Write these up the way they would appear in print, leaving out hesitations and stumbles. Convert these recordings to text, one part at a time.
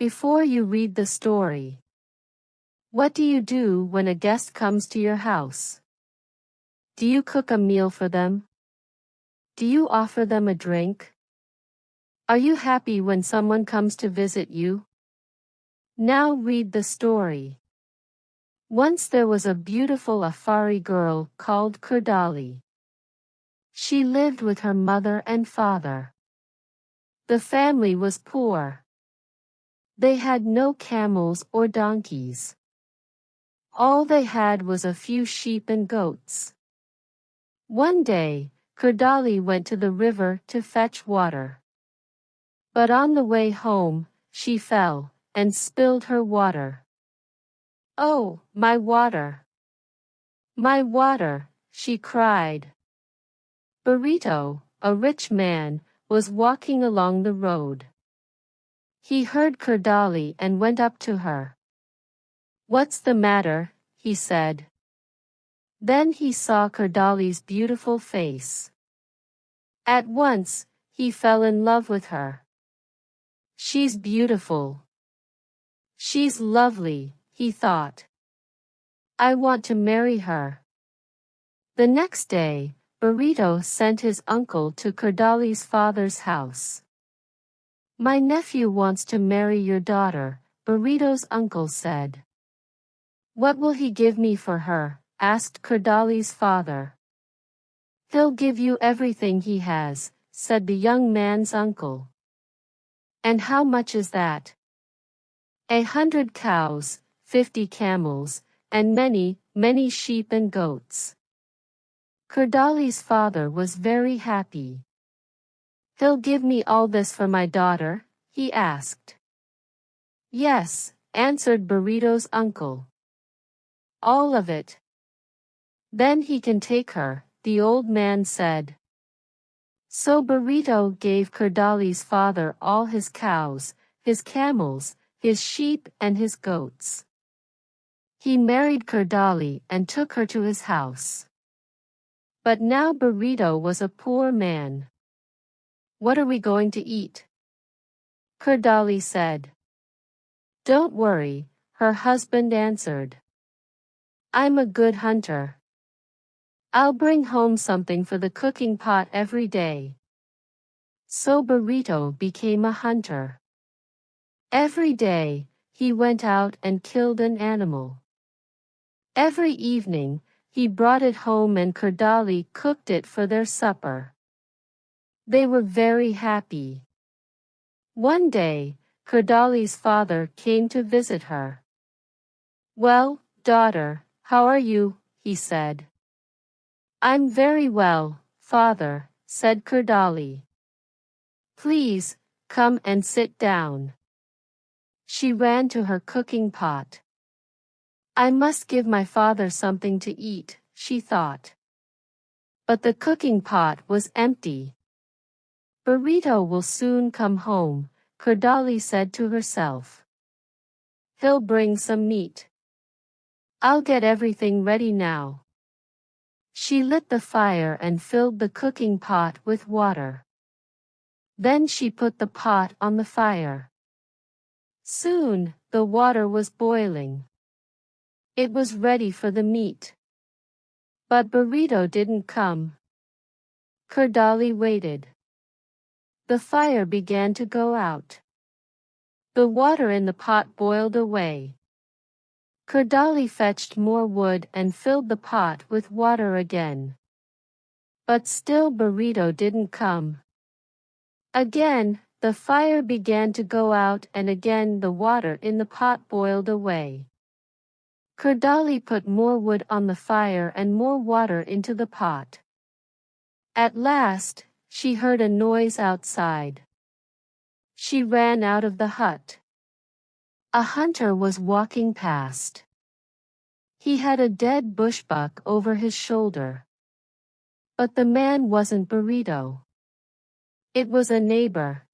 Before you read the story, what do you do when a guest comes to your house? Do you cook a meal for them? Do you offer them a drink? Are you happy when someone comes to visit you? Now read the story. Once there was a beautiful Afari girl called Kurdali. She lived with her mother and father. The family was poor. They had no camels or donkeys. All they had was a few sheep and goats. One day, Kurdali went to the river to fetch water. But on the way home, she fell and spilled her water. "Oh, my water! My water!" she cried. Burrito, a rich man, was walking along the road. He heard Kurdali and went up to her. "What's the matter?" he said. Then he saw Kurdali's beautiful face. At once, he fell in love with her. "She's beautiful. She's lovely," he thought. "I want to marry her." The next day, Burrito sent his uncle to Kurdali's father's house. "My nephew wants to marry your daughter," Burrito's uncle said. "What will he give me for her?" asked Kurdali's father. "He'll give you everything he has," said the young man's uncle. "And how much is that?" 100 cows, 50 camels, and many, many sheep and goats. Kurdali's father was very happy. "He'll give me all this for my daughter?" he asked. "Yes," answered Burrito's uncle. "All of it." "Then he can take her," the old man said. So Burrito gave Kurdali's father all his cows, his camels, his sheep and his goats. He married Kurdali and took her to his house. But now Burrito was a poor man. "What are we going to eat?" Kurdali said. "Don't worry," her husband answered. "I'm a good hunter. I'll bring home something for the cooking pot every day." So Burrito became a hunter. Every day, he went out and killed an animal. Every evening, he brought it home and Kurdali cooked it for their supper. They were very happy. One day, Kurdali's father came to visit her. "Well, daughter, how are you?" he said. "I'm very well, father," said Kurdali. "Please, come and sit down." She ran to her cooking pot. "I must give my father something to eat," she thought. But the cooking pot was empty. "Burrito will soon come home," Kurdali said to herself. "He'll bring some meat. I'll get everything ready now." She lit the fire and filled the cooking pot with water. Then she put the pot on the fire. Soon, the water was boiling. It was ready for the meat. But Burrito didn't come. Kurdali waited. The fire began to go out. The water in the pot boiled away. Kurdali fetched more wood and filled the pot with water again. But still Burrito didn't come. Again, the fire began to go out and again the water in the pot boiled away. Kurdali put more wood on the fire and more water into the pot. At last, she heard a noise outside. She ran out of the hut. A hunter was walking past. He had a dead bushbuck over his shoulder. But the man wasn't Burrito. It was a neighbor.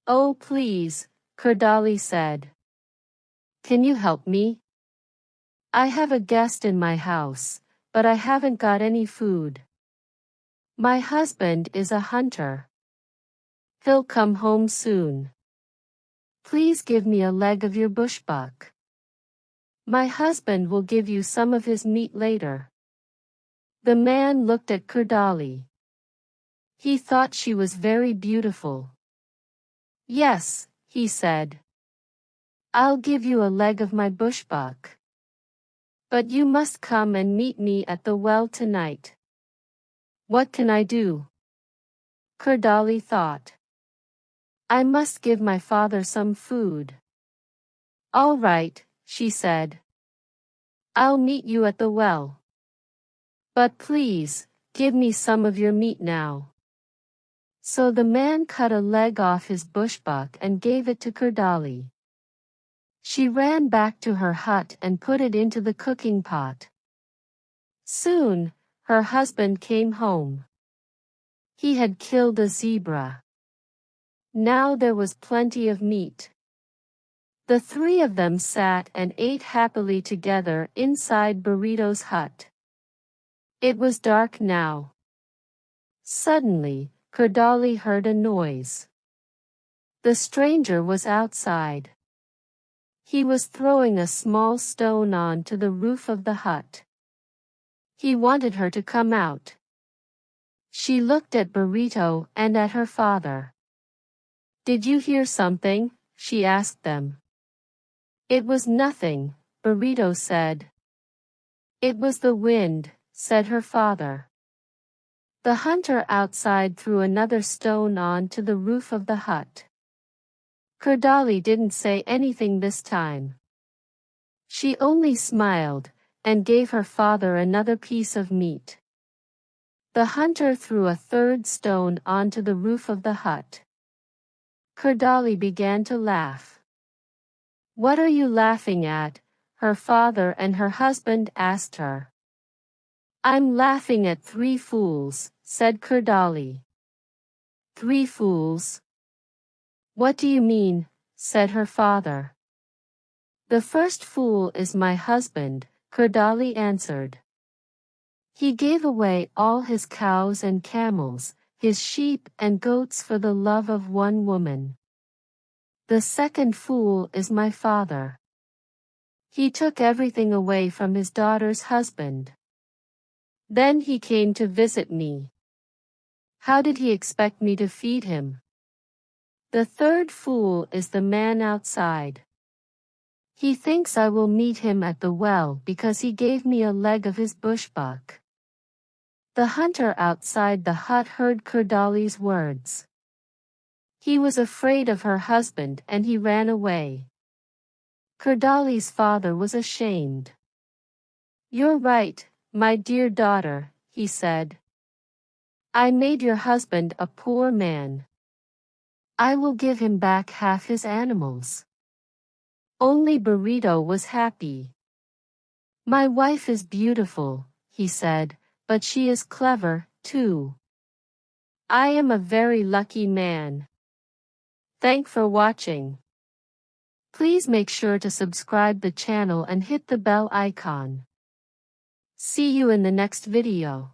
"Oh please," Kurdali said. "Can you help me? I have a guest in my house, but I haven't got any food. My husband is a hunter. He'll come home soon. Please give me a leg of your bushbuck. My husband will give you some of his meat later. The man looked at Kurdali. He thought she was very beautiful. Yes, he said. I'll give you a leg of my bushbuck. But you must come and meet me at the well tonight. What can I do? Kurdali thought. I must give my father some food. All right, she said. I'll meet you at the well. But please, give me some of your meat now. So the man cut a leg off his bushbuck and gave it to Kurdali. She ran back to her hut and put it into the cooking pot. Soon, her husband came home. He had killed a zebra. Now there was plenty of meat. The three of them sat and ate happily together inside Burrito's hut. It was dark now. Suddenly, Kurdali heard a noise. The stranger was outside. He was throwing a small stone onto the roof of the hut. He wanted her to come out. She looked at Burrito and at her father. Did you hear something? She asked them. It was nothing, Burrito said. It was the wind, said her father. The hunter outside threw another stone onto the roof of the hut. Kurdali didn't say anything this time. She only smiled, and gave her father another piece of meat. The hunter threw a third stone onto the roof of the hut. Kurdali began to laugh. What are you laughing at? Her father and her husband asked her. I'm laughing at 3 fools, said Kurdali. 3 fools? What do you mean? Said her father. The first fool is my husband, Kurdali answered. He gave away all his cows and camels, his sheep and goats for the love of one woman. The second fool is my father. He took everything away from his daughter's husband. Then he came to visit me. How did he expect me to feed him? The third fool is the man outside. He thinks I will meet him at the well because he gave me a leg of his bushbuck. The hunter outside the hut heard Kurdali's words. He was afraid of her husband and he ran away. Kurdali's father was ashamed. You're right, my dear daughter, he said. I made your husband a poor man. I will give him back half his animals. Only Burrito was happy. My wife is beautiful, he said, but she is clever, too. I am a very lucky man. Thanks for watching. Please make sure to subscribe the channel and hit the bell icon. See you in the next video.